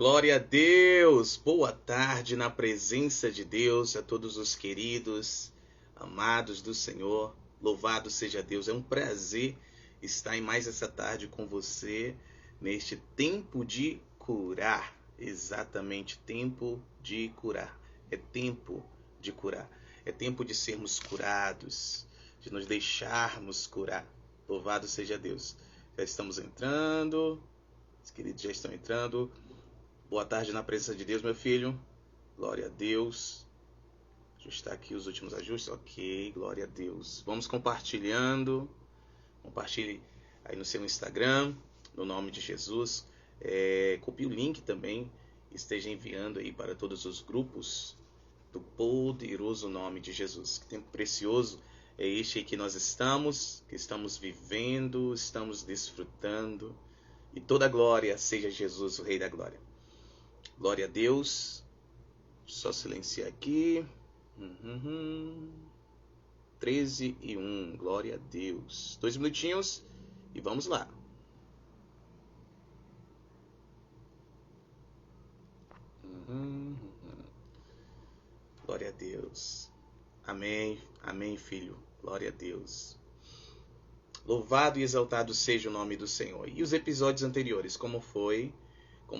Glória a Deus! Boa tarde na presença de Deus a todos os queridos, amados do Senhor. Louvado seja Deus. É um prazer estar em mais essa tarde com você neste tempo de curar. Exatamente, tempo de curar. É tempo de curar. É tempo de sermos curados, de nos deixarmos curar. Louvado seja Deus. Já estamos entrando. Os queridos já estão entrando. Boa tarde na presença de Deus, meu filho. Glória a Deus. Ajustar aqui os últimos ajustes. Ok, glória a Deus. Vamos compartilhando. Compartilhe aí no seu Instagram, no nome de Jesus. Copie o link também. Esteja enviando aí para todos os grupos do poderoso nome de Jesus. Que tempo precioso é este que nós estamos, que estamos vivendo, estamos desfrutando. E toda glória seja Jesus, o Rei da Glória. Glória a Deus. Só silenciar aqui. 13:01. Glória a Deus. 2 minutinhos e vamos lá. Glória a Deus. Amém. Amém, filho. Glória a Deus. Louvado e exaltado seja o nome do Senhor. E os episódios anteriores, como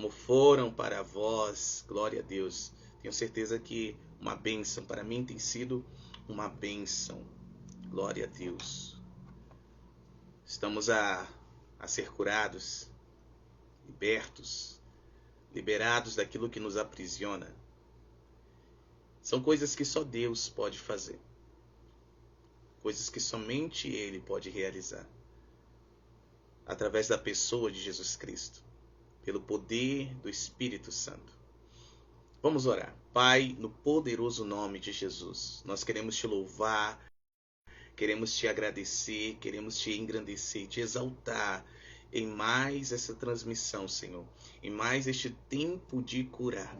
foram para vós? Glória a Deus. Tenho certeza que uma bênção, para mim tem sido uma bênção. Glória a Deus. Estamos a ser curados, libertos, liberados daquilo que nos aprisiona. São coisas que só Deus pode fazer. Coisas que somente Ele pode realizar. Através da pessoa de Jesus Cristo. Pelo poder do Espírito Santo. Vamos orar. Pai, no poderoso nome de Jesus, nós queremos te louvar, queremos te agradecer, queremos te engrandecer, te exaltar em mais essa transmissão, Senhor, em mais este tempo de curar.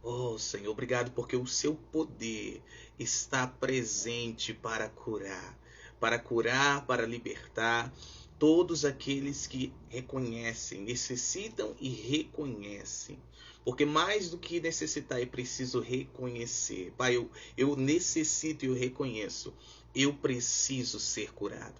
Oh, Senhor, obrigado porque o seu poder está presente para curar, para libertar todos aqueles que reconhecem, necessitam e reconhecem. Porque mais do que necessitar, eu preciso reconhecer. Pai, eu necessito e eu reconheço. Eu preciso ser curado.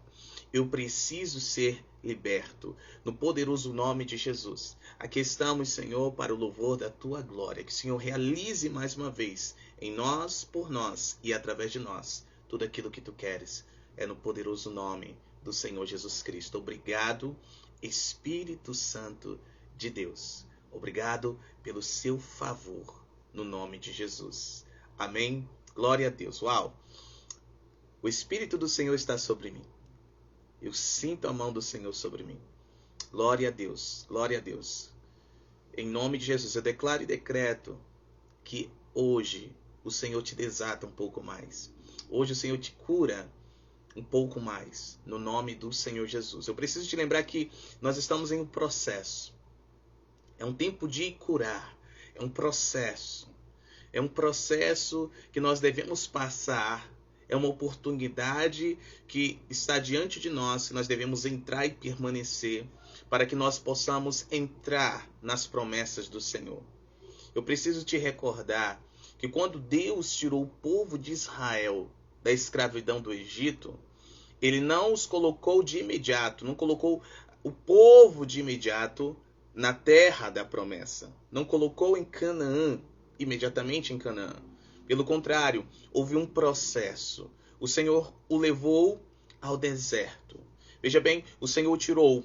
Eu preciso ser liberto. No poderoso nome de Jesus. Aqui estamos, Senhor, para o louvor da tua glória. Que o Senhor realize mais uma vez em nós, por nós e através de nós tudo aquilo que tu queres. É no poderoso nome do Senhor Jesus Cristo. Obrigado, Espírito Santo de Deus. Obrigado pelo seu favor, no nome de Jesus. Amém? Glória a Deus. Uau! O Espírito do Senhor está sobre mim. Eu sinto a mão do Senhor sobre mim. Glória a Deus. Glória a Deus. Em nome de Jesus, eu declaro e decreto que hoje o Senhor te desata um pouco mais. Hoje o Senhor te cura um pouco mais, no nome do Senhor Jesus. Eu preciso te lembrar que nós estamos em um processo. É um tempo de curar. É um processo. É um processo que nós devemos passar. É uma oportunidade que está diante de nós, que nós devemos entrar e permanecer, para que nós possamos entrar nas promessas do Senhor. Eu preciso te recordar que quando Deus tirou o povo de Israel da escravidão do Egito, Ele não os colocou de imediato, não colocou o povo de imediato na terra da promessa. Não colocou em Canaã, imediatamente em Canaã. Pelo contrário, houve um processo. O Senhor o levou ao deserto. Veja bem, o Senhor o tirou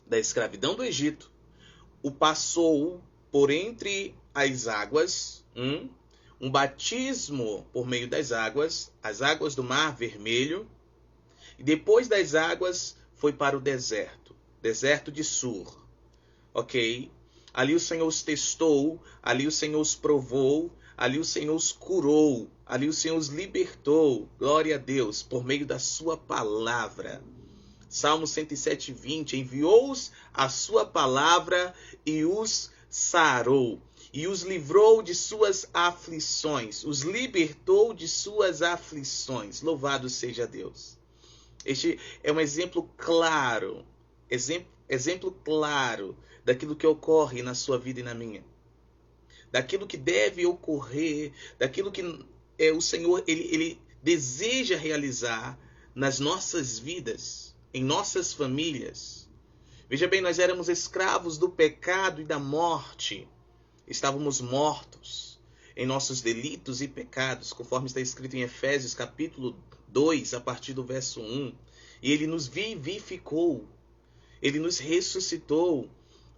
da escravidão do Egito, o passou por entre as águas, um batismo por meio das águas, as águas do Mar Vermelho, e depois das águas foi para o deserto, deserto de Sur. Ok? Ali o Senhor os testou, ali o Senhor os provou, ali o Senhor os curou, ali o Senhor os libertou, glória a Deus, por meio da sua palavra. Salmo 107:20, enviou-os a sua palavra e os sarou, e os livrou de suas aflições, os libertou de suas aflições. Louvado seja Deus. Este é um exemplo claro daquilo que ocorre na sua vida e na minha, daquilo que deve ocorrer, daquilo que o Senhor ele deseja realizar nas nossas vidas, em nossas famílias. Veja bem, nós éramos escravos do pecado e da morte. Estávamos mortos em nossos delitos e pecados, conforme está escrito em Efésios capítulo 2, a partir do verso 1. E ele nos vivificou, ele nos ressuscitou.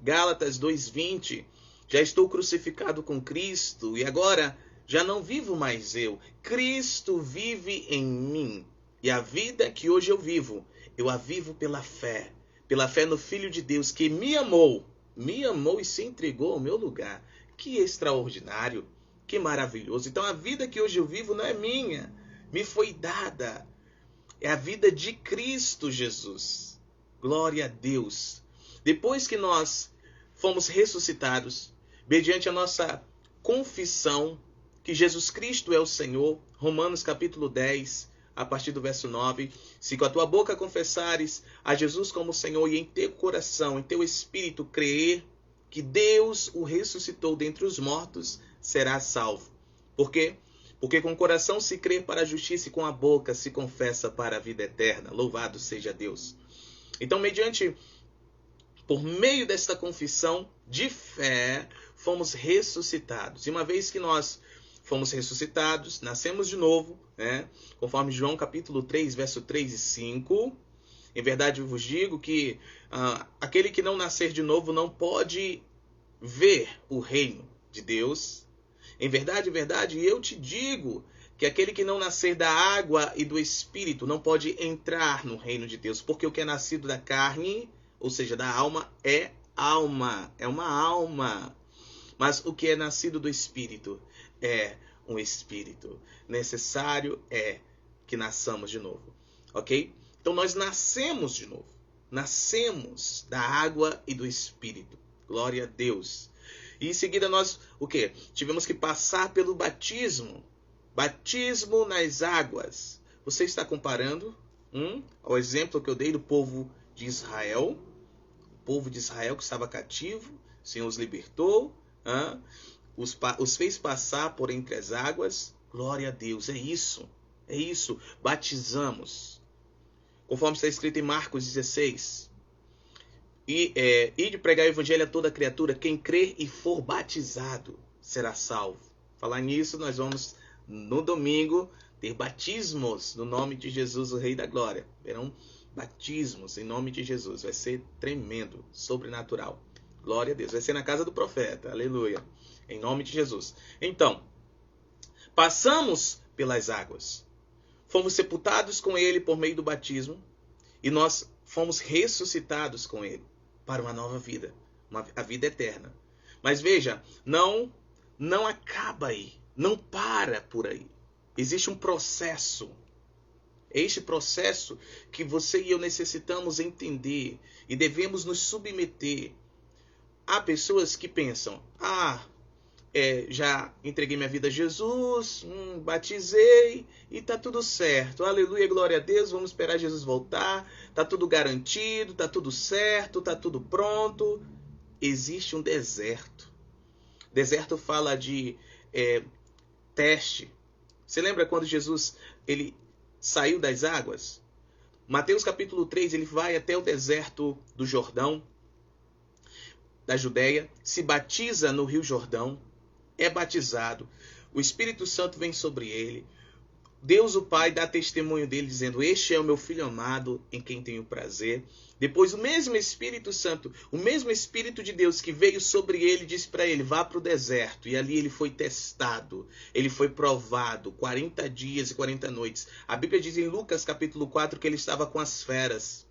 Gálatas 2:20, já estou crucificado com Cristo e agora já não vivo mais eu. Cristo vive em mim. E a vida que hoje eu a vivo pela fé no Filho de Deus que me amou e se entregou ao meu lugar. Que extraordinário, que maravilhoso. Então a vida que hoje eu vivo não é minha, me foi dada. É a vida de Cristo Jesus. Glória a Deus. Depois que nós fomos ressuscitados, mediante a nossa confissão que Jesus Cristo é o Senhor, Romanos capítulo 10, a partir do verso 9, se com a tua boca confessares a Jesus como Senhor e em teu coração, em teu espírito crer que Deus o ressuscitou dentre os mortos, serás salvo. Por quê? Porque com o coração se crê para a justiça e com a boca se confessa para a vida eterna. Louvado seja Deus. Então, por meio desta confissão de fé, fomos ressuscitados. E uma vez que nós fomos ressuscitados, nascemos de novo, né? Conforme João capítulo 3, verso 3 e 5. Em verdade eu vos digo que aquele que não nascer de novo não pode ver o reino de Deus. Em verdade, eu te digo que aquele que não nascer da água e do Espírito não pode entrar no reino de Deus. Porque o que é nascido da carne, ou seja, da alma, é uma alma. Mas o que é nascido do Espírito é um espírito. Necessário é que nasçamos de novo. Ok? Então nós nascemos de novo. Nascemos da água e do Espírito. Glória a Deus. E em seguida nós, o quê? Tivemos que passar pelo batismo. Batismo nas águas. Você está comparando ao exemplo que eu dei do povo de Israel. O povo de Israel que estava cativo. O Senhor os libertou. Os fez passar por entre as águas. Glória a Deus. É isso. Batizamos. Conforme está escrito em Marcos 16. E de pregar o evangelho a toda criatura. Quem crer e for batizado será salvo. Falar nisso, nós vamos no domingo ter batismos no nome de Jesus, o Rei da Glória. Verão batismos em nome de Jesus. Vai ser tremendo, sobrenatural. Glória a Deus. Vai ser na casa do profeta. Aleluia. Em nome de Jesus. Então, passamos pelas águas. Fomos sepultados com ele por meio do batismo. E nós fomos ressuscitados com ele para uma nova vida. A vida eterna. Mas veja, não acaba aí. Não para por aí. Existe um processo. É este processo que você e eu necessitamos entender. E devemos nos submeter. Há pessoas que pensam, já entreguei minha vida a Jesus, batizei e está tudo certo. Aleluia, glória a Deus, vamos esperar Jesus voltar. Está tudo garantido, está tudo certo, está tudo pronto. Existe um deserto. Deserto fala de teste. Você lembra quando Jesus ele saiu das águas? Mateus capítulo 3, ele vai até o deserto do Jordão, da Judéia, se batiza no Rio Jordão, é batizado, o Espírito Santo vem sobre ele, Deus o Pai dá testemunho dele dizendo, este é o meu Filho amado em quem tenho prazer. Depois o mesmo Espírito Santo, o mesmo Espírito de Deus que veio sobre ele, disse para ele, vá para o deserto. E ali ele foi testado, ele foi provado, 40 dias e 40 noites. A Bíblia diz em Lucas capítulo 4 que ele estava com as feras.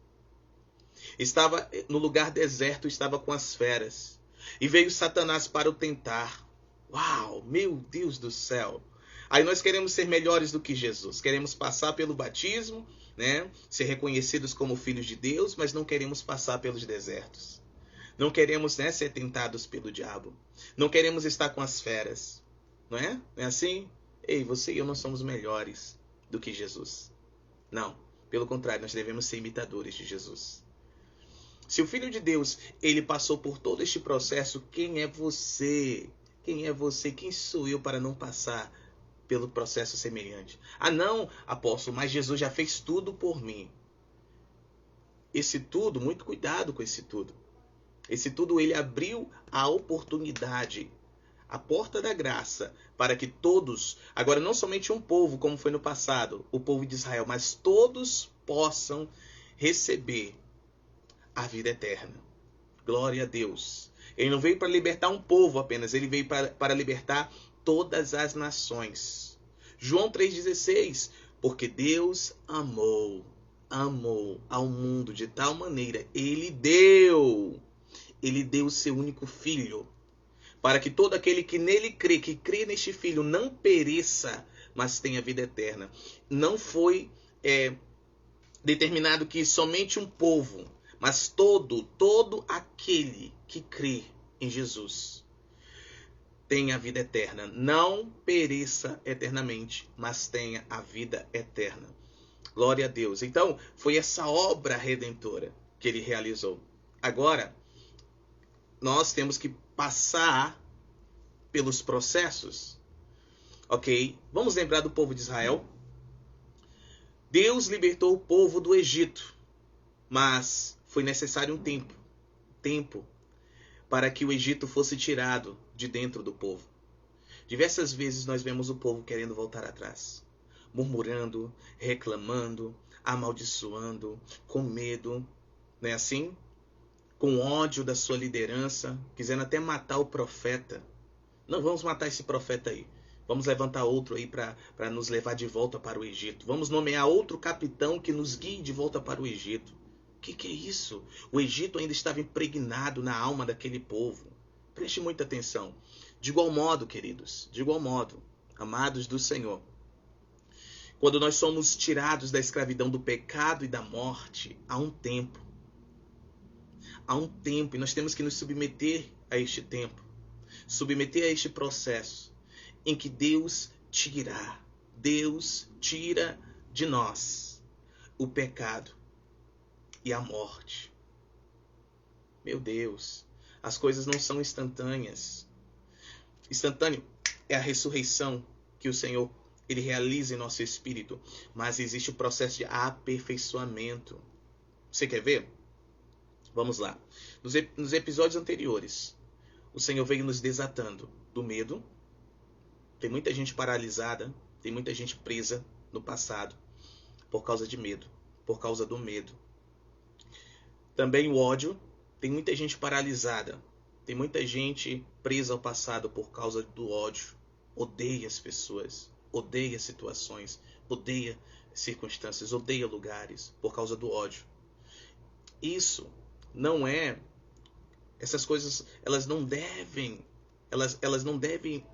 Estava no lugar deserto, estava com as feras. E veio Satanás para o tentar. Uau, meu Deus do céu. Aí nós queremos ser melhores do que Jesus. Queremos passar pelo batismo, né? Ser reconhecidos como filhos de Deus, mas não queremos passar pelos desertos. Não queremos, né, ser tentados pelo diabo. Não queremos estar com as feras. Não é? Não é assim? Ei, você e eu não somos melhores do que Jesus. Não. Pelo contrário, nós devemos ser imitadores de Jesus. Se o Filho de Deus, ele passou por todo este processo, quem é você? Quem é você? Quem sou eu para não passar pelo processo semelhante? Ah, não, apóstolo, mas Jesus já fez tudo por mim. Esse tudo, muito cuidado com esse tudo. Esse tudo, ele abriu a oportunidade, a porta da graça, para que todos, agora não somente um povo, como foi no passado, o povo de Israel, mas todos possam receber a vida eterna. Glória a Deus. Ele não veio para libertar um povo apenas, ele veio para libertar todas as nações. João 3,16, porque Deus amou ao mundo de tal maneira, ele deu o seu único filho, para que todo aquele que nele crê, que crê neste filho, não pereça, mas tenha vida eterna. Não foi determinado que somente um povo, mas todo aquele que crê em Jesus tenha a vida eterna. Não pereça eternamente, mas tenha a vida eterna. Glória a Deus. Então, foi essa obra redentora que ele realizou. Agora, nós temos que passar pelos processos. Ok? Vamos lembrar do povo de Israel? Deus libertou o povo do Egito, mas foi necessário um tempo para que o Egito fosse tirado de dentro do povo. Diversas vezes nós vemos o povo querendo voltar atrás, murmurando, reclamando, amaldiçoando, com medo, não é assim? Com ódio da sua liderança, quisendo até matar o profeta. Não, vamos matar esse profeta aí. Vamos levantar outro aí para nos levar de volta para o Egito. Vamos nomear outro capitão que nos guie de volta para o Egito. O que é isso? O Egito ainda estava impregnado na alma daquele povo. Preste muita atenção. De igual modo, queridos, de igual modo, amados do Senhor, quando nós somos tirados da escravidão do pecado e da morte, há um tempo, e nós temos que nos submeter a este tempo, submeter a este processo, em que Deus tira de nós o pecado e a morte. Meu Deus, as coisas não são instantâneas. Instantâneo é a ressurreição que o Senhor ele realiza em nosso espírito, mas existe o processo de aperfeiçoamento. Você quer ver? Vamos lá. Nos episódios anteriores, o Senhor veio nos desatando do medo. Tem muita gente paralisada, tem muita gente presa no passado por causa de medo, por causa do medo. Também o ódio, tem muita gente paralisada, tem muita gente presa ao passado por causa do ódio. Odeia as pessoas, odeia situações, odeia circunstâncias, odeia lugares por causa do ódio. Isso não é, essas coisas, elas não devem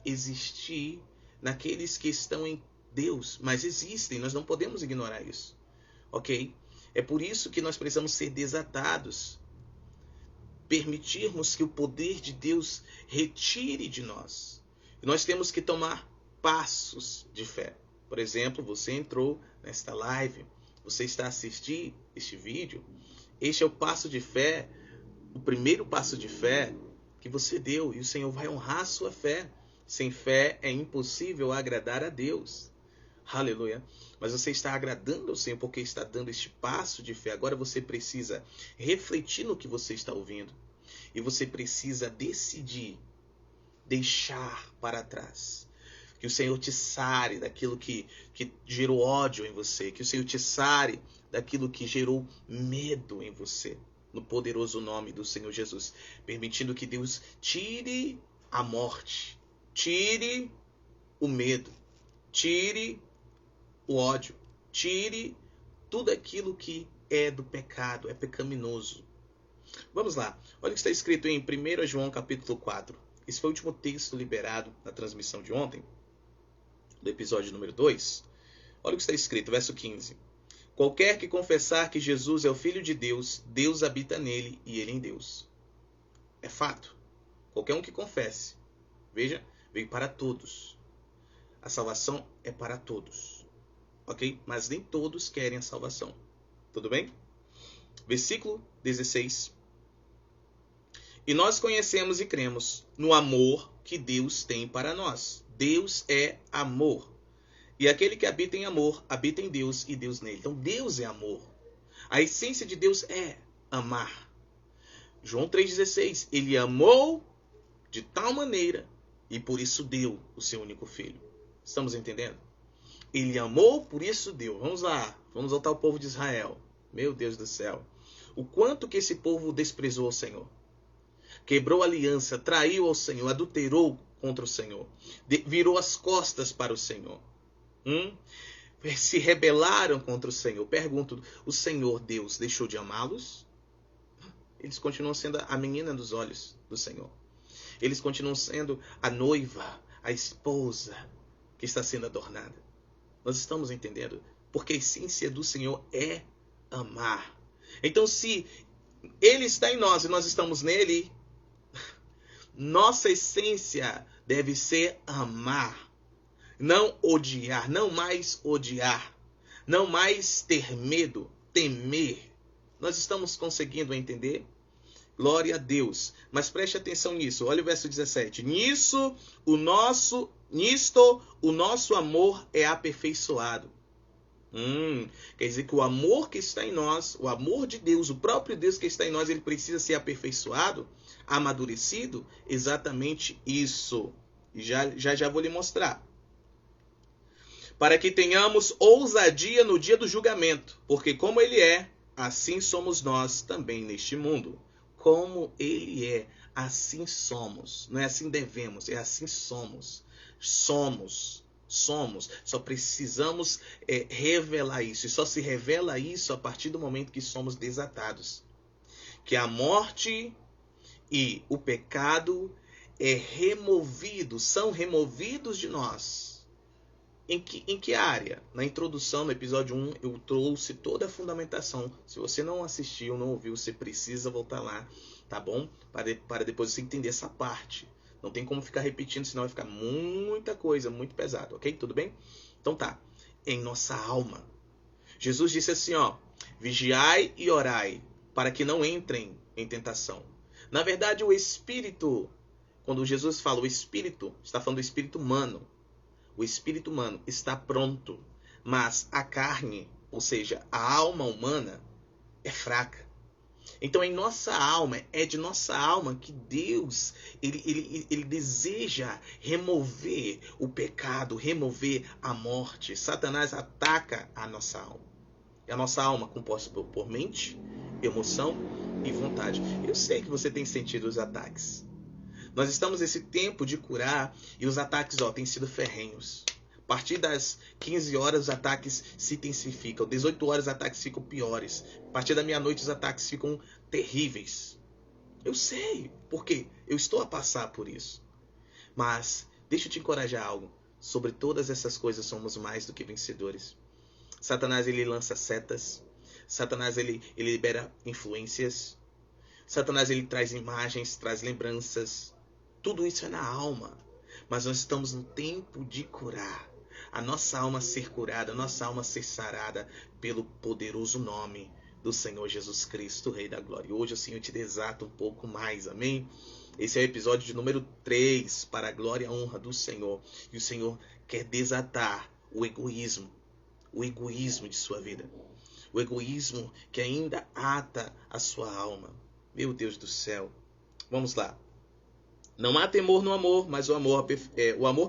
existir naqueles que estão em Deus, mas existem, nós não podemos ignorar isso, ok? É por isso que nós precisamos ser desatados, permitirmos que o poder de Deus retire de nós. E nós temos que tomar passos de fé. Por exemplo, você entrou nesta live, você está assistindo este vídeo, este é o passo de fé, o primeiro passo de fé que você deu, e o Senhor vai honrar a sua fé. Sem fé é impossível agradar a Deus. Aleluia. Mas você está agradando ao Senhor porque está dando este passo de fé. Agora você precisa refletir no que você está ouvindo. E você precisa decidir deixar para trás. Que o Senhor te sare daquilo que gerou ódio em você. Que o Senhor te sare daquilo que gerou medo em você. No poderoso nome do Senhor Jesus. Permitindo que Deus tire a morte. Tire o medo. Tire o ódio. Tire tudo aquilo que é do pecado, é pecaminoso. Vamos lá. Olha o que está escrito em 1 João capítulo 4. Esse foi o último texto liberado na transmissão de ontem, do episódio número 2. Olha o que está escrito, verso 15. Qualquer que confessar que Jesus é o Filho de Deus, Deus habita nele e ele em Deus. É fato. Qualquer um que confesse. Veja, veio para todos. A salvação é para todos. Ok? Mas nem todos querem a salvação. Tudo bem? Versículo 16. E nós conhecemos e cremos no amor que Deus tem para nós. Deus é amor. E aquele que habita em amor, habita em Deus e Deus nele. Então Deus é amor. A essência de Deus é amar. João 3,16. Ele amou de tal maneira e por isso deu o seu único filho. Estamos entendendo? Ele amou, por isso deu. Vamos lá. Vamos voltar ao povo de Israel. Meu Deus do céu. O quanto que esse povo desprezou o Senhor. Quebrou a aliança, traiu ao Senhor, adulterou contra o Senhor. Virou as costas para o Senhor. Se rebelaram contra o Senhor. Pergunto, o Senhor Deus deixou de amá-los? Eles continuam sendo a menina dos olhos do Senhor. Eles continuam sendo a noiva, a esposa que está sendo adornada. Nós estamos entendendo? Porque a essência do Senhor é amar. Então, se Ele está em nós e nós estamos nele, nossa essência deve ser amar. Não odiar, não mais odiar. Não mais ter medo, temer. Nós estamos conseguindo entender? Glória a Deus. Mas preste atenção nisso. Olha o verso 17. Nisto o nosso amor é aperfeiçoado. Quer dizer que o amor que está em nós, o amor de Deus, o próprio Deus que está em nós, ele precisa ser aperfeiçoado, amadurecido. Exatamente isso. E já vou lhe mostrar. Para que tenhamos ousadia no dia do julgamento, porque como ele é, assim somos nós também neste mundo. Como ele é, assim somos. Não é assim devemos, é assim somos. Somos. Só precisamos revelar isso. E só se revela isso a partir do momento que somos desatados. Que a morte e o pecado são removidos de nós. Em que área? Na introdução, no episódio 1, eu trouxe toda a fundamentação. Se você não assistiu, não ouviu, você precisa voltar lá, tá bom? Para depois você entender essa parte. Não tem como ficar repetindo, senão vai ficar muita coisa, muito pesado, ok? Tudo bem? Então tá. Em nossa alma. Jesus disse assim, vigiai e orai, para que não entrem em tentação. Na verdade, o espírito, quando Jesus fala o espírito, está falando do espírito humano. O espírito humano está pronto, mas a carne, ou seja, a alma humana, é fraca. Então, em nossa alma, é de nossa alma que Deus ele deseja remover o pecado, remover a morte. Satanás ataca a nossa alma. E a nossa alma composta por mente, emoção e vontade. Eu sei que você tem sentido os ataques. Nós estamos nesse tempo de curar e os ataques têm sido ferrenhos. A partir das 15 horas os ataques se intensificam. 18 horas os ataques ficam piores. A partir da meia-noite os ataques ficam terríveis. Eu sei, porque eu estou a passar por isso. Mas deixa eu te encorajar algo. Sobre todas essas coisas somos mais do que vencedores. Satanás ele lança setas. Satanás ele libera influências. Satanás ele traz imagens, traz lembranças. Tudo isso é na alma. Mas nós estamos no tempo de curar. A nossa alma ser curada, a nossa alma ser sarada pelo poderoso nome do Senhor Jesus Cristo, Rei da Glória. Hoje o Senhor te desata um pouco mais, amém? Esse é o episódio de número 3, para a glória e a honra do Senhor. E o Senhor quer desatar o egoísmo de sua vida. O egoísmo que ainda ata a sua alma. Meu Deus do céu. Vamos lá. Não há temor no amor, mas o amor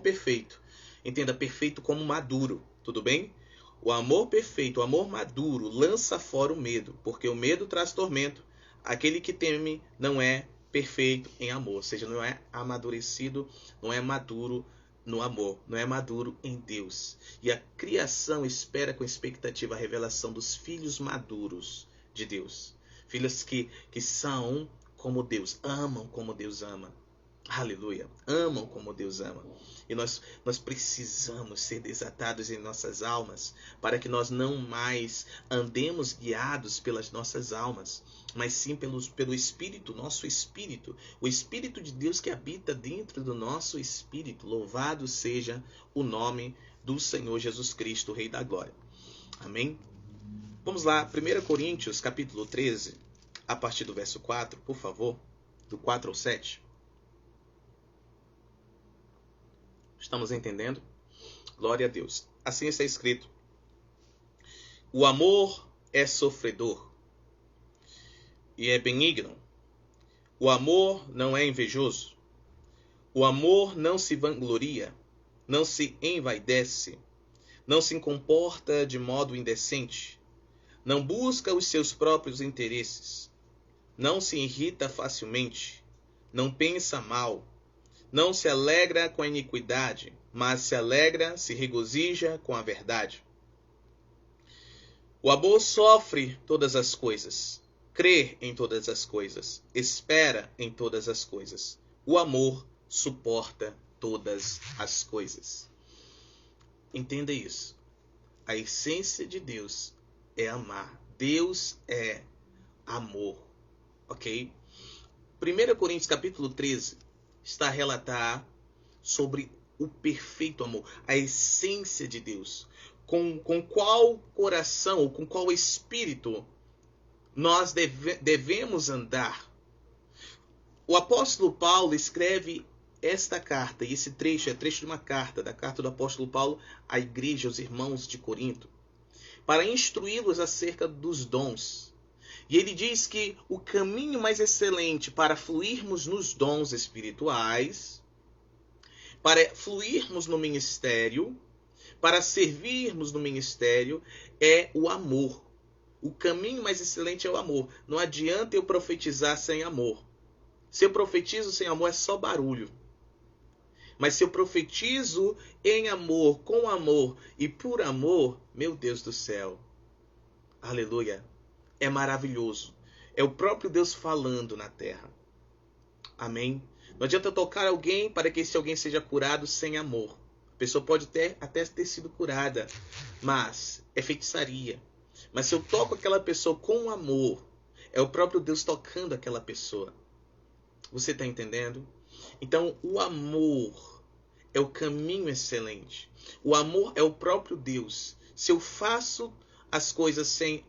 perfeito. Entenda, perfeito como maduro, tudo bem? O amor perfeito, o amor maduro, lança fora o medo, porque o medo traz tormento. Aquele que teme não é perfeito em amor, ou seja, não é amadurecido, não é maduro no amor, não é maduro em Deus. E a criação espera com expectativa a revelação dos filhos maduros de Deus. Filhos que são como Deus, amam como Deus ama. Aleluia. Amam como Deus ama. E nós precisamos ser desatados em nossas almas para que nós não mais andemos guiados pelas nossas almas, mas sim pelo Espírito, nosso Espírito. O Espírito de Deus que habita dentro do nosso Espírito. Louvado seja o nome do Senhor Jesus Cristo, Rei da Glória. Amém? Vamos lá, 1 Coríntios, capítulo 13, a partir do verso 4, por favor. do 4 ao 7. Estamos entendendo? Glória a Deus. Assim está escrito: o amor é sofredor e é benigno. O amor não é invejoso. O amor não se vangloria, não se envaidece, não se comporta de modo indecente, não busca os seus próprios interesses, não se irrita facilmente, não pensa mal, não se alegra com a iniquidade, mas se alegra, se regozija com a verdade. O amor sofre todas as coisas, crê em todas as coisas, espera em todas as coisas. O amor suporta todas as coisas. Entenda isso. A essência de Deus é amar. Deus é amor. Ok? 1 Coríntios capítulo 13 está a relatar sobre o perfeito amor, a essência de Deus. Com qual coração, ou com qual espírito nós devemos andar. O apóstolo Paulo escreve esta carta, e esse trecho é trecho de uma carta, da carta do apóstolo Paulo à igreja, aos irmãos de Corinto, para instruí-los acerca dos dons. E ele diz que o caminho mais excelente para fluirmos nos dons espirituais, para fluirmos no ministério, para servirmos no ministério, é o amor. O caminho mais excelente é o amor. Não adianta eu profetizar sem amor. Se eu profetizo sem amor, é só barulho. Mas se eu profetizo em amor, com amor e por amor, meu Deus do céu, aleluia, é maravilhoso. É o próprio Deus falando na terra. Amém? Não adianta eu tocar alguém para que esse alguém seja curado sem amor. A pessoa pode até ter sido curada, mas é feitiçaria. Mas se eu toco aquela pessoa com amor, é o próprio Deus tocando aquela pessoa. Você está entendendo? Então, o amor é o caminho excelente. O amor é o próprio Deus. Se eu faço as coisas se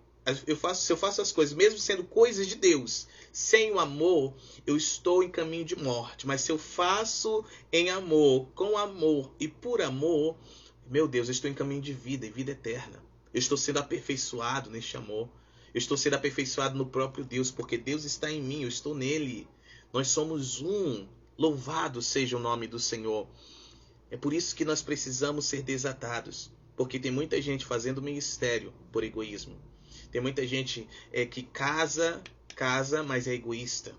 eu faço as coisas, mesmo sendo coisas de Deus, sem o amor, eu estou em caminho de morte. Mas se eu faço em amor, com amor e por amor, meu Deus, eu estou em caminho de vida e vida eterna. Eu estou sendo aperfeiçoado neste amor. Eu estou sendo aperfeiçoado no próprio Deus, porque Deus está em mim, eu estou nele. Nós somos um. Louvado seja o nome do Senhor. É por isso que nós precisamos ser desatados, porque tem muita gente fazendo ministério por egoísmo. Tem muita gente que casa, mas é egoísta.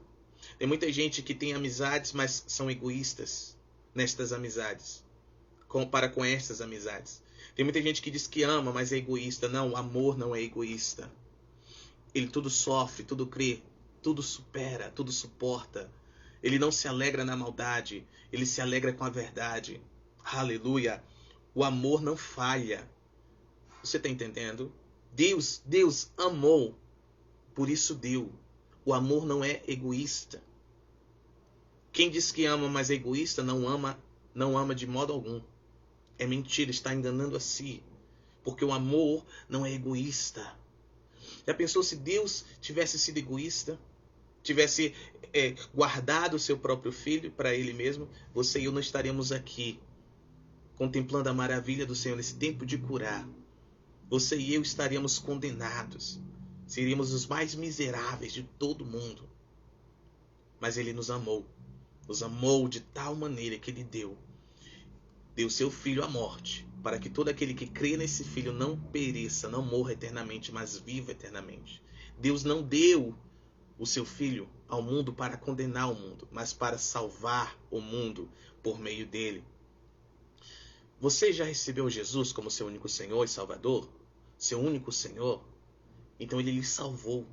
Tem muita gente que tem amizades, mas são egoístas nestas amizades, para com estas amizades. Tem muita gente que diz que ama, mas é egoísta. Não, o amor não é egoísta. Ele tudo sofre, tudo crê, tudo supera, tudo suporta. Ele não se alegra na maldade, ele se alegra com a verdade. Aleluia! O amor não falha. Você está entendendo? Deus amou, por isso deu. O amor não é egoísta. Quem diz que ama, mas é egoísta, não ama de modo algum. É mentira, está enganando a si. Porque o amor não é egoísta. Já pensou se Deus tivesse sido egoísta? Tivesse guardado o seu próprio filho para ele mesmo? Você e eu não estaríamos aqui contemplando a maravilha do Senhor nesse tempo de curar. Você e eu estaríamos condenados. Seríamos os mais miseráveis de todo mundo. Mas ele nos amou. Nos amou de tal maneira que ele deu seu filho à morte, para que todo aquele que crê nesse filho não pereça, não morra eternamente, mas viva eternamente. Deus não deu o seu filho ao mundo para condenar o mundo, mas para salvar o mundo por meio dele. Você já recebeu Jesus como seu único Senhor e Salvador? Seu único Senhor? Então ele lhe salvou.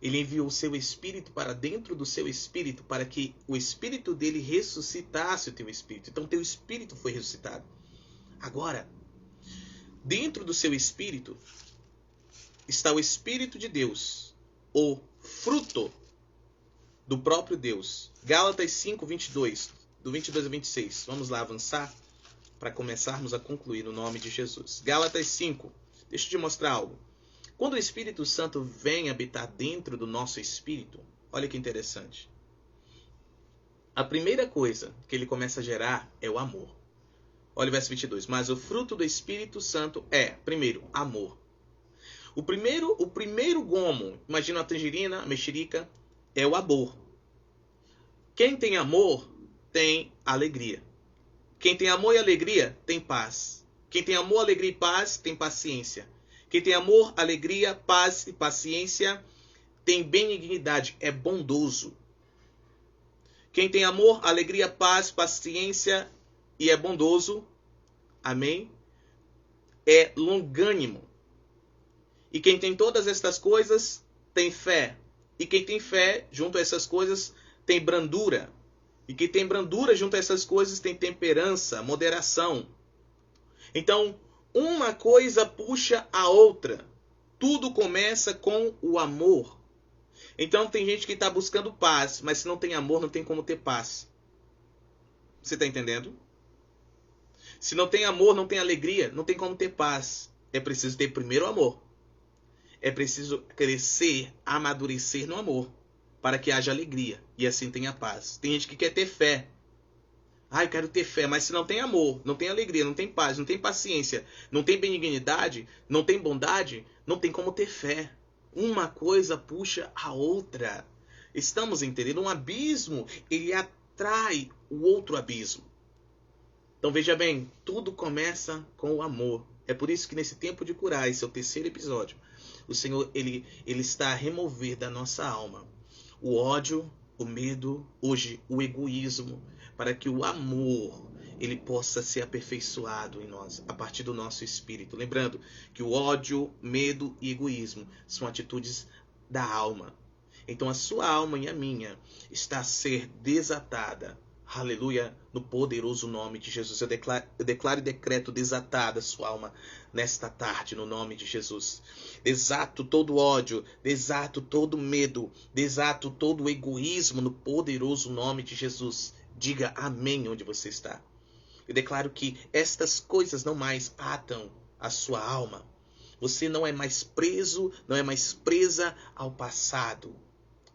Ele enviou o seu Espírito para dentro do seu Espírito, para que o Espírito dele ressuscitasse o teu Espírito. Então teu Espírito foi ressuscitado. Agora, dentro do seu Espírito está o Espírito de Deus, o fruto do próprio Deus. Gálatas 5, 22, do 22 a 26. Vamos lá avançar para começarmos a concluir no nome de Jesus. Gálatas 5, deixa eu te mostrar algo. Quando o Espírito Santo vem habitar dentro do nosso espírito, olha que interessante. A primeira coisa que ele começa a gerar é o amor. Olha o verso 22. Mas o fruto do Espírito Santo é, primeiro, amor. O primeiro gomo, imagina a tangerina, a mexerica, é o amor. Quem tem amor tem alegria. Quem tem amor e alegria tem paz. Quem tem amor, alegria e paz tem paciência. Quem tem amor, alegria, paz e paciência tem benignidade, é bondoso. Quem tem amor, alegria, paz, paciência e é bondoso, amém? É longânimo. E quem tem todas estas coisas tem fé. E quem tem fé, junto a essas coisas, tem brandura. E quem tem brandura, junto a essas coisas, tem temperança, moderação. Então, uma coisa puxa a outra. Tudo começa com o amor. Então, tem gente que está buscando paz, mas se não tem amor, não tem como ter paz. Você está entendendo? Se não tem amor, não tem alegria, não tem como ter paz. É preciso ter primeiro amor. É preciso crescer, amadurecer no amor, para que haja alegria e assim tenha paz. Tem gente que quer ter fé. Eu quero ter fé, mas se não tem amor, não tem alegria, não tem paz, não tem paciência, não tem benignidade, não tem bondade, não tem como ter fé. Uma coisa puxa a outra. Estamos entendendo? Um abismo, ele atrai o outro abismo. Então veja bem, tudo começa com o amor. É por isso que nesse tempo de curar, esse é o terceiro episódio, o Senhor ele está a remover da nossa alma o ódio, o medo, hoje o egoísmo, para que o amor ele possa ser aperfeiçoado em nós, a partir do nosso espírito. Lembrando que o ódio, medo e egoísmo são atitudes da alma. Então a sua alma e a minha está a ser desatada. Aleluia, no poderoso nome de Jesus. Eu declaro e decreto desatada a sua alma nesta tarde, no nome de Jesus. Desato todo ódio, desato todo medo, desato todo egoísmo no poderoso nome de Jesus. Diga amém onde você está. Eu declaro que estas coisas não mais atam a sua alma. Você não é mais preso, não é mais presa ao passado.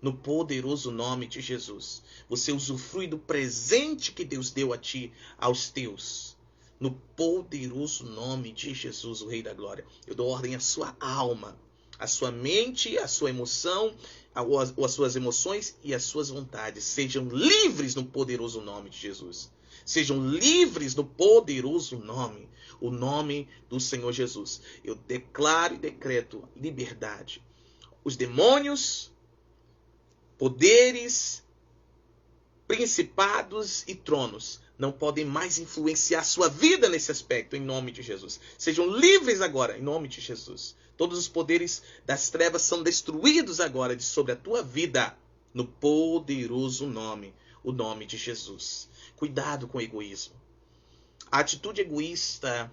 No poderoso nome de Jesus. Você usufrui do presente que Deus deu a ti, aos teus. No poderoso nome de Jesus, o Rei da Glória. Eu dou ordem à sua alma, à sua mente, à sua emoção, às suas emoções e às suas vontades. Sejam livres no poderoso nome de Jesus. Sejam livres no poderoso nome, o nome do Senhor Jesus. Eu declaro e decreto liberdade. Os demônios, poderes, principados e tronos não podem mais influenciar sua vida nesse aspecto, em nome de Jesus. Sejam livres agora, em nome de Jesus. Todos os poderes das trevas são destruídos agora de sobre a tua vida, no poderoso nome, o nome de Jesus. Cuidado com o egoísmo. A atitude egoísta,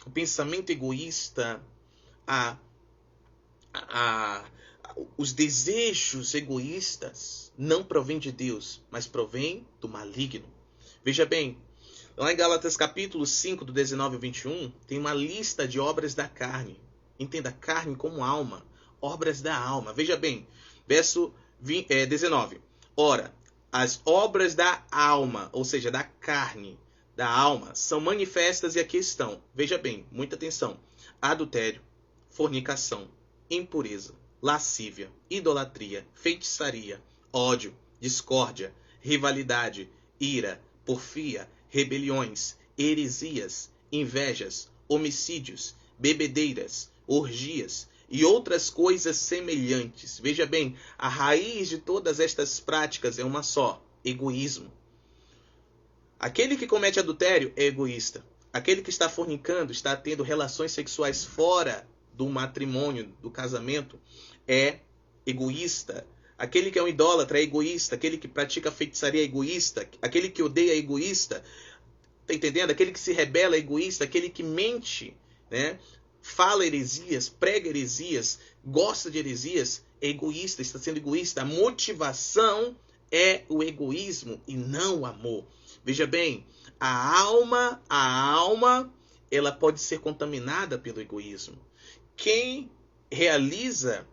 o pensamento egoísta, os desejos egoístas não provêm de Deus, mas provêm do maligno. Veja bem, lá em Gálatas capítulo 5, do 19 ao 21, tem uma lista de obras da carne. Entenda, carne como alma, obras da alma. Veja bem, verso 19. Ora, as obras da alma, ou seja, da carne, da alma, são manifestas e aqui estão. Veja bem, muita atenção. Adultério, fornicação, impureza, lascívia, idolatria, feitiçaria, ódio, discórdia, rivalidade, ira, porfia, rebeliões, heresias, invejas, homicídios, bebedeiras, orgias e outras coisas semelhantes. Veja bem, a raiz de todas estas práticas é uma só: egoísmo. Aquele que comete adultério é egoísta. Aquele que está fornicando, está tendo relações sexuais fora do matrimônio, do casamento, é egoísta. Aquele que é um idólatra é egoísta. Aquele que pratica feitiçaria é egoísta. Aquele que odeia é egoísta. Tá entendendo? Aquele que se rebela é egoísta. Aquele que mente, né? Fala heresias, prega heresias, gosta de heresias, é egoísta, está sendo egoísta. A motivação é o egoísmo e não o amor. Veja bem, a alma, ela pode ser contaminada pelo egoísmo. Quem realiza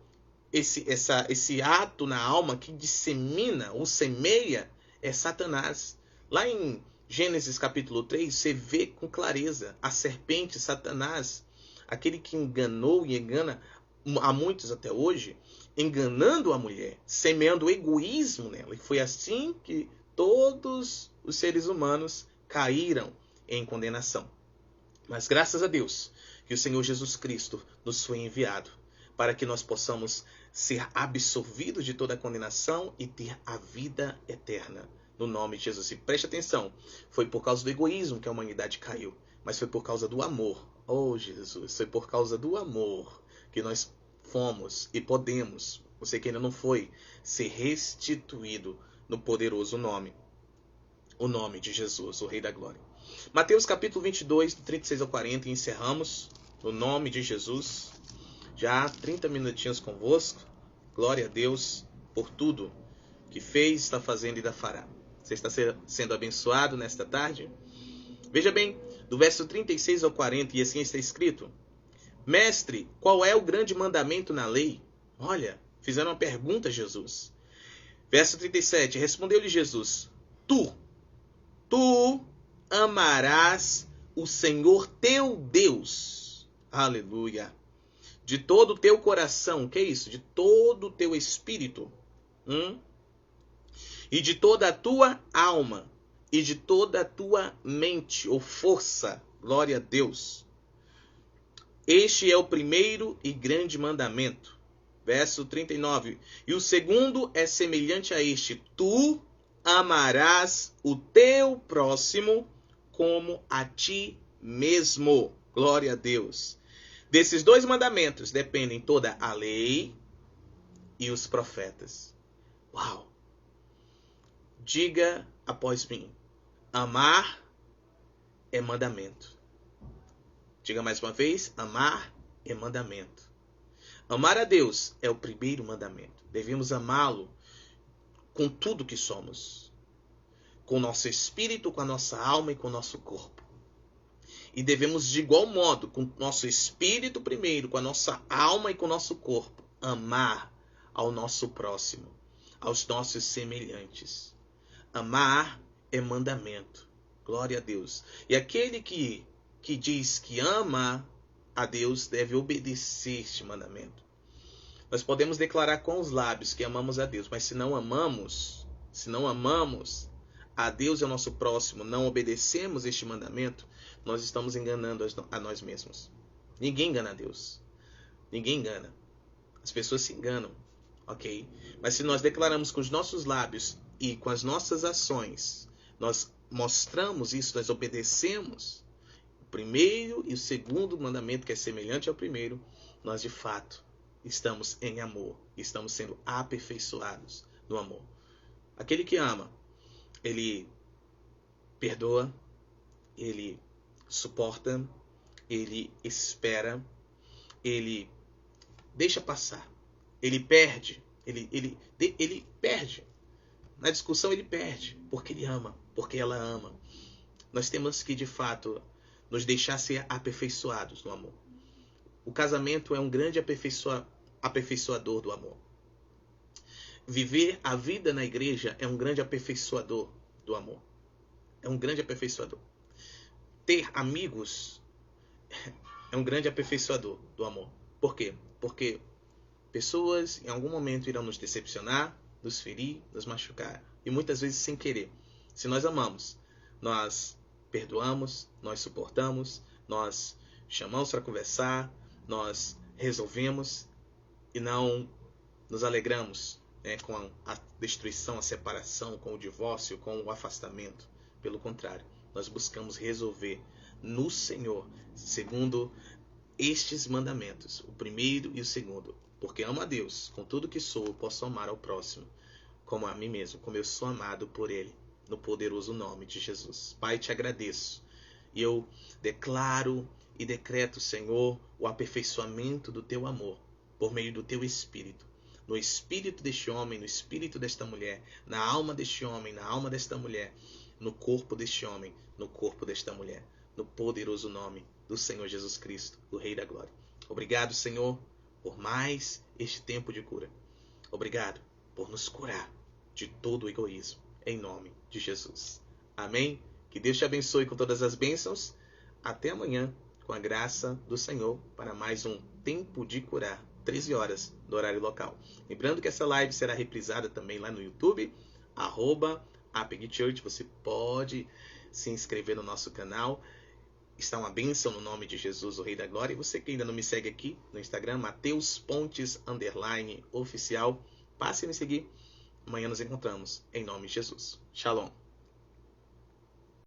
esse ato na alma, que dissemina ou semeia, é Satanás. Lá em Gênesis capítulo 3, você vê com clareza a serpente, Satanás, aquele que enganou e engana a muitos até hoje, enganando a mulher, semeando egoísmo nela. E foi assim que todos os seres humanos caíram em condenação. Mas graças a Deus que o Senhor Jesus Cristo nos foi enviado para que nós possamos ser absolvidos de toda a condenação e ter a vida eterna. No nome de Jesus. E preste atenção, foi por causa do egoísmo que a humanidade caiu, mas foi por causa do amor. Oh Jesus, foi por causa do amor que nós fomos e podemos, você que ainda não foi, ser restituído no poderoso nome. O nome de Jesus, o Rei da Glória. Mateus capítulo 22, do 36 ao 40, e encerramos no nome de Jesus. Já 30 minutinhos convosco. Glória a Deus por tudo que fez, está fazendo e ainda fará. Você está sendo abençoado nesta tarde? Veja bem, do verso 36 ao 40, e assim está escrito: Mestre, qual é o grande mandamento na lei? Olha, fizeram uma pergunta a Jesus. Verso 37, respondeu-lhe Jesus: Tu amarás o Senhor teu Deus. Aleluia. De todo o teu coração. O que é isso? De todo o teu espírito. E de toda a tua alma. E de toda a tua mente ou força. Glória a Deus. Este é o primeiro e grande mandamento. Verso 39. E o segundo é semelhante a este: Tu amarás o teu próximo como a ti mesmo. Glória a Deus. Desses dois mandamentos dependem toda a lei e os profetas. Uau! Diga após mim: amar é mandamento. Diga mais uma vez: amar é mandamento. Amar a Deus é o primeiro mandamento. Devemos amá-lo com tudo que somos. Com o nosso espírito, com a nossa alma e com o nosso corpo. E devemos, de igual modo, com o nosso espírito primeiro, com a nossa alma e com o nosso corpo, amar ao nosso próximo, aos nossos semelhantes. Amar é mandamento. Glória a Deus. E aquele que diz que ama a Deus deve obedecer este mandamento. Nós podemos declarar com os lábios que amamos a Deus, mas se não amamos a Deus e ao nosso próximo, não obedecemos este mandamento, nós estamos enganando a nós mesmos. Ninguém engana a Deus. Ninguém engana. As pessoas se enganam, ok? Mas se nós declaramos com os nossos lábios e com as nossas ações, nós mostramos isso, nós obedecemos o primeiro e o segundo mandamento, que é semelhante ao primeiro, nós de fato estamos em amor, estamos sendo aperfeiçoados no amor. Aquele que ama, ele perdoa, ele suporta, ele espera, ele deixa passar, ele perde, ele perde. Na discussão ele perde, porque ele ama, porque ela ama. Nós temos que, de fato, nos deixar ser aperfeiçoados no amor. O casamento é um grande aperfeiçoador do amor. Viver a vida na igreja é um grande aperfeiçoador do amor. É um grande aperfeiçoador. Ter amigos é um grande aperfeiçoador do amor. Por quê? Porque pessoas em algum momento irão nos decepcionar, nos ferir, nos machucar. E muitas vezes sem querer. Se nós amamos, nós perdoamos, nós suportamos, nós chamamos para conversar, nós resolvemos e não nos alegramos, com a destruição, a separação, com o divórcio, com o afastamento. Pelo contrário, nós buscamos resolver no Senhor, segundo estes mandamentos, o primeiro e o segundo. Porque amo a Deus, com tudo que sou, eu posso amar ao próximo, como a mim mesmo, como eu sou amado por Ele, no poderoso nome de Jesus. Pai, te agradeço. E eu declaro e decreto, Senhor, o aperfeiçoamento do Teu amor, por meio do Teu Espírito. No espírito deste homem, no espírito desta mulher, na alma deste homem, na alma desta mulher, no corpo deste homem, no corpo desta mulher, no poderoso nome do Senhor Jesus Cristo, o Rei da Glória. Obrigado, Senhor, por mais este tempo de cura. Obrigado por nos curar de todo o egoísmo. em nome de Jesus. Amém? Que Deus te abençoe com todas as bênçãos. Até amanhã, com a graça do Senhor, para mais um Tempo de Curar, 13 horas do horário local. Lembrando que essa live será reprisada também lá no YouTube, @APEGChurch. Você pode se inscrever no nosso canal. Está uma bênção no nome de Jesus, o Rei da Glória. E você que ainda não me segue aqui no Instagram, Mateus Pontes _oficial, passe a me seguir. Amanhã nos encontramos, em nome de Jesus. Shalom.